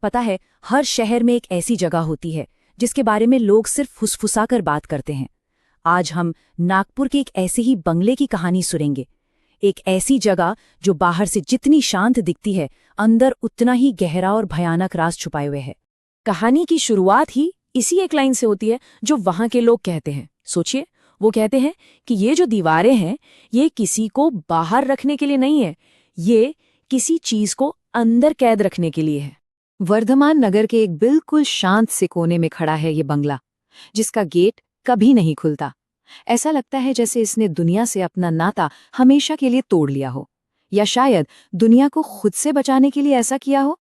पता है, हर शहर में एक ऐसी जगह होती है जिसके बारे में लोग सिर्फ फुसफुसा कर बात करते हैं। आज हम नागपुर के एक ऐसे ही बंगले की कहानी सुनेंगे। एक ऐसी जगह जो बाहर से जितनी शांत दिखती है, अंदर उतना ही गहरा और भयानक राज छुपाए हुए है। कहानी की शुरुआत ही इसी एक लाइन से होती है जो वहां के लोग कहते हैं। सोचिए, वो कहते हैं कि ये जो दीवारें हैं, ये किसी को बाहर रखने के लिए नहीं है, ये किसी चीज को अंदर कैद रखने के लिए है। वर्धमान नगर के एक बिल्कुल शांत से कोने में खड़ा है ये बंगला, जिसका गेट कभी नहीं खुलता। ऐसा लगता है जैसे इसने दुनिया से अपना नाता हमेशा के लिए तोड़ लिया हो, या शायद दुनिया को खुद से बचाने के लिए ऐसा किया हो।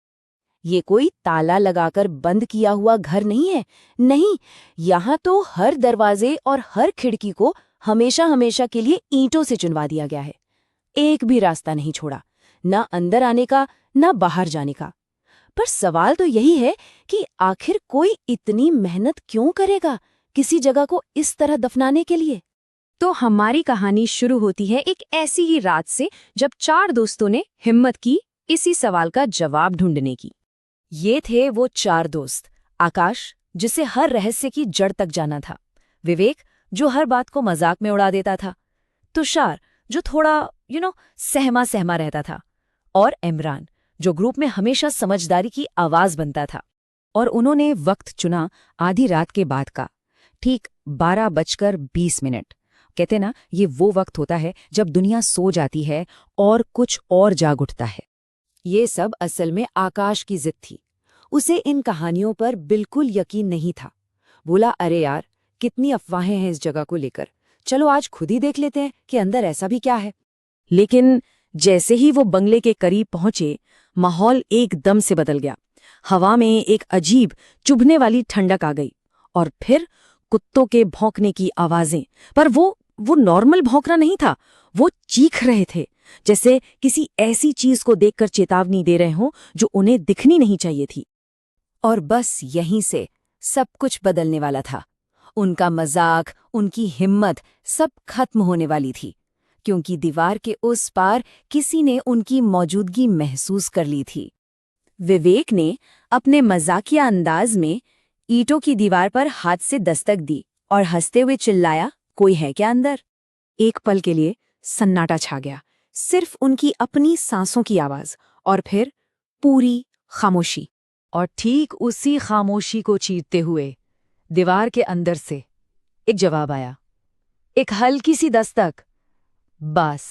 ये कोई ताला लगाकर बंद किया हुआ घर नहीं है, नहीं, यहाँ तो हर दरवाजे और हर खिड़की को हमेशा हमेशा के लिए ईंटों से चुनवा दिया गया है। एक भी रास्ता नहीं छोड़ा, ना अंदर आने का, ना बाहर जाने का। पर सवाल तो यही है कि आखिर कोई इतनी मेहनत क्यों करेगा किसी जगह को इस तरह दफनाने के लिए। तो हमारी कहानी शुरू होती है एक ऐसी ही रात से, जब 4 दोस्तों ने हिम्मत की इसी सवाल का जवाब ढूंढने की। ये थे वो 4 दोस्त। आकाश, जिसे हर रहस्य की जड़ तक जाना था। विवेक, जो हर बात को मजाक में उड़ा देता था। तुषार, जो थोड़ा सहमा सहमा रहता था। और इमरान, जो ग्रुप में हमेशा समझदारी की आवाज बनता था। और उन्होंने वक्त चुना आधी रात के बाद का, ठीक 12:20। कहते ना, ये वो वक्त होता है जब दुनिया सो जाती है और कुछ और जाग उठता है। ये सब असल में आकाश की जिद थी। उसे इन कहानियों पर बिल्कुल यकीन नहीं था। बोला, अरे यार, कितनी अफवाहें हैं इस जगह को लेकर, चलो आज खुद ही देख लेते हैं कि अंदर ऐसा भी क्या है। लेकिन जैसे ही वो बंगले के करीब पहुंचे, माहौल एकदम से बदल गया। हवा में एक अजीब चुभने वाली ठंडक आ गई, और फिर कुत्तों के भौंकने की आवाजें। पर वो नॉर्मल भौंकना नहीं था, वो चीख रहे थे, जैसे किसी ऐसी चीज को देखकर चेतावनी दे रहे हों जो उन्हें दिखनी नहीं चाहिए थी। और बस यहीं से सब कुछ बदलने वाला था। उनका मजाक, उनकी हिम्मत, सब खत्म होने वाली थी, क्योंकि दीवार के उस पार किसी ने उनकी मौजूदगी महसूस कर ली थी। विवेक ने अपने मजाकिया अंदाज में ईंटों की दीवार पर हाथ से दस्तक दी और हंसते हुए चिल्लाया, कोई है क्या अंदर? एक पल के लिए सन्नाटा छा गया, सिर्फ उनकी अपनी सांसों की आवाज, और फिर पूरी खामोशी। और ठीक उसी खामोशी को चीरते हुए दीवार के अंदर से एक जवाब आया, एक हल्की सी दस्तक। बस,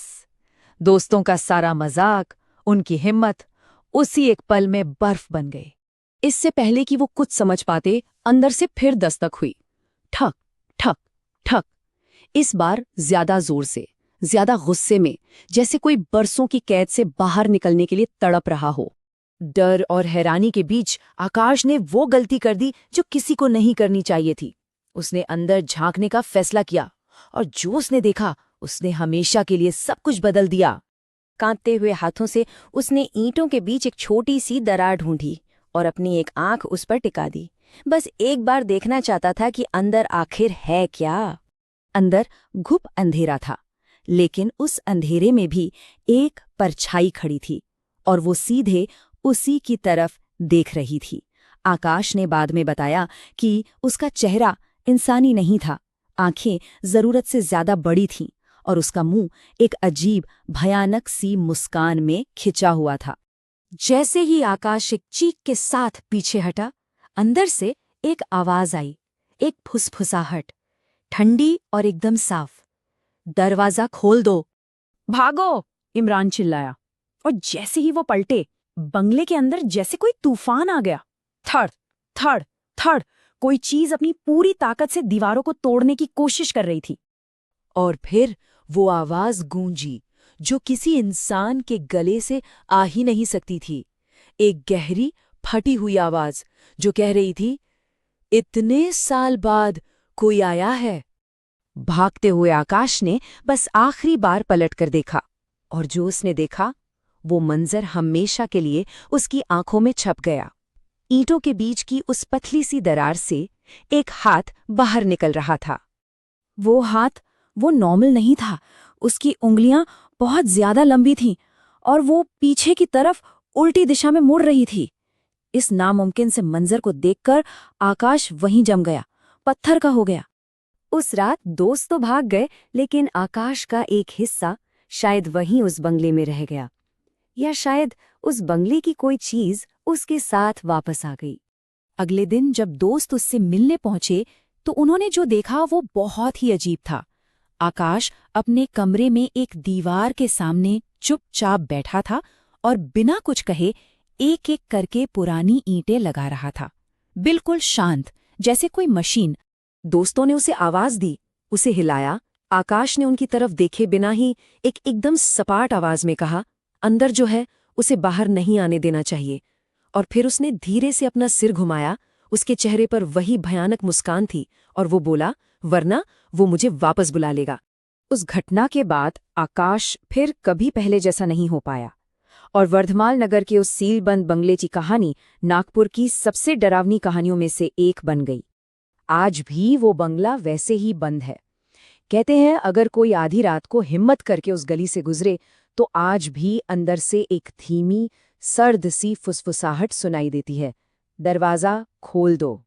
दोस्तों का सारा मजाक, उनकी हिम्मत उसी एक पल में बर्फ बन गई। इससे पहले कि वो कुछ समझ पाते, अंदर से फिर दस्तक हुई। ठक ठक ठक। इस बार ज्यादा जोर से, ज्यादा गुस्से में, जैसे कोई बरसों की कैद से बाहर निकलने के लिए तड़प रहा हो। डर और हैरानी के बीच आकाश ने वो गलती कर दी जो किसी को नहीं करनी चाहिए थी। उसने अंदर झांकने का फैसला किया, और जो उसने देखा, उसने हमेशा के लिए सब कुछ बदल दिया। कांपते हुए हाथों से उसने ईंटों के बीच एक छोटी सी दरार ढूंढी और अपनी एक आंख उस पर टिका दी। बस एक बार देखना चाहता था कि अंदर आखिर है क्या। अंदर घुप अंधेरा था, लेकिन उस अंधेरे में भी एक परछाई खड़ी थी, और वो सीधे उसी की तरफ देख रही थी। आकाश ने बाद में बताया कि उसका चेहरा इंसानी नहीं था, आंखें जरूरत से ज्यादा बड़ी थीं, और उसका मुंह एक अजीब भयानक सी मुस्कान में खिंचा हुआ था। जैसे ही आकाश एक चीख के साथ पीछे हटा, अंदर से एक आवाज आई, एक फुसफुसाहट, ठंडी और एकदम साफ। दरवाजा खोल दो। भागो, इमरान चिल्लाया, और जैसे ही वो पलटे, बंगले के अंदर जैसे कोई तूफान आ गया। थड़ थड़ थड़, कोई चीज अपनी पूरी ताकत से दीवारों को तोड़ने की कोशिश कर रही थी। और फिर वो आवाज गूंजी जो किसी इंसान के गले से आ ही नहीं सकती थी। एक गहरी फटी हुई आवाज जो कह रही थी, इतने साल बाद कोई आया है। भागते हुए आकाश ने बस आखिरी बार पलटकर देखा, और जो उसने देखा, वो मंजर हमेशा के लिए उसकी आंखों में छप गया। ईंटों के बीच की उस पतली सी दरार से एक हाथ बाहर निकल रहा था। वो हाथ वो नॉर्मल नहीं था, उसकी उंगलियां बहुत ज्यादा लंबी थीं और वो पीछे की तरफ उल्टी दिशा में मुड़ रही थी। इस नामुमकिन से मंजर को देखकर आकाश वहीं जम गया, पत्थर का हो गया। उस रात दोस्त तो भाग गए, लेकिन आकाश का एक हिस्सा शायद वहीं उस बंगले में रह गया, या शायद उस बंगले की कोई चीज उसके साथ वापस आ गई। अगले दिन जब दोस्त उससे मिलने पहुंचे तो उन्होंने जो देखा वो बहुत ही अजीब था। आकाश अपने कमरे में एक दीवार के सामने चुपचाप बैठा था और बिना कुछ कहे एक एक करके पुरानी ईंटें लगा रहा था, बिल्कुल शांत, जैसे कोई मशीन। दोस्तों ने उसे आवाज दी, उसे हिलाया। आकाश ने उनकी तरफ देखे बिना ही एकदम सपाट आवाज में कहा, अंदर जो है उसे बाहर नहीं आने देना चाहिए। और फिर उसने धीरे से अपना सिर घुमाया। उसके चेहरे पर वही भयानक मुस्कान थी और वो बोला, वरना वो मुझे वापस बुला लेगा। उस घटना के बाद आकाश फिर कभी पहले जैसा नहीं हो पाया और वर्धमान नगर के उस सीलबंद बंगले की कहानी नागपुर की सबसे डरावनी कहानियों में से एक बन गई। आज भी वो बंगला वैसे ही बंद है। कहते हैं अगर कोई आधी रात को हिम्मत करके उस गली से गुजरे तो आज भी अंदर से एक धीमी सर्द सी फुसफुसाहट सुनाई देती है, दरवाजा खोल दो।